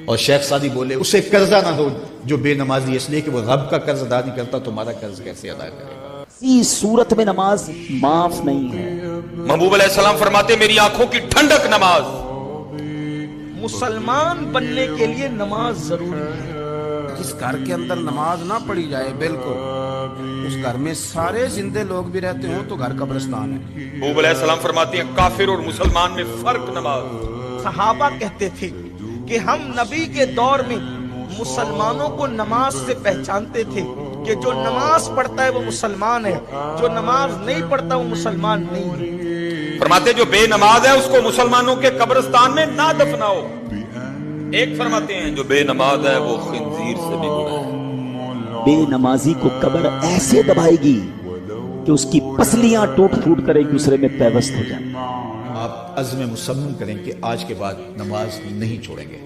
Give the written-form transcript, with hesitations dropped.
اور شیخ سعدی بولے اسے قرضہ نہ دو جو بے نمازی ہے، اس لیے کہ وہ رب کا قرض ادا نہیں کرتا، تمہارا قرض کیسے ادا کرے گا؟ کسی صورت میں نماز معاف نہیں ہے۔ محبوب علیہ السلام فرماتے میری آنکھوں کی ٹھنڈک نماز۔ مسلمان بننے کے لیے نماز ضروری ہے۔ جس گھر کے اندر نماز نہ پڑھی جائے بالکل، اس گھر میں سارے زندے لوگ بھی رہتے ہوں تو گھر قبرستان ہے۔ محبوب علیہ السلام فرماتے ہیں کافر اور مسلمان میں فرق نماز۔ صحابہ کہتے تھے کہ ہم نبی کے دور میں مسلمانوں کو نماز سے پہچانتے تھے کہ جو نماز پڑھتا ہے وہ مسلمان ہے، جو نماز نہیں پڑھتا وہ مسلمان نہیں ہے۔ فرماتے جو بے نماز ہے اس کو مسلمانوں کے قبرستان میں نہ دفناؤ۔ ایک فرماتے ہیں جو بے نماز ہے وہ خنزیر سے بھی گناہ ہے۔ بے نمازی کو قبر ایسے دبائے گی کہ اس کی پسلیاں ٹوٹ پھوٹ کر ایک دوسرے میں پیوست ہو جائیں۔ آپ عزم مصمم کریں کہ آج کے بعد نماز نہیں چھوڑیں گے۔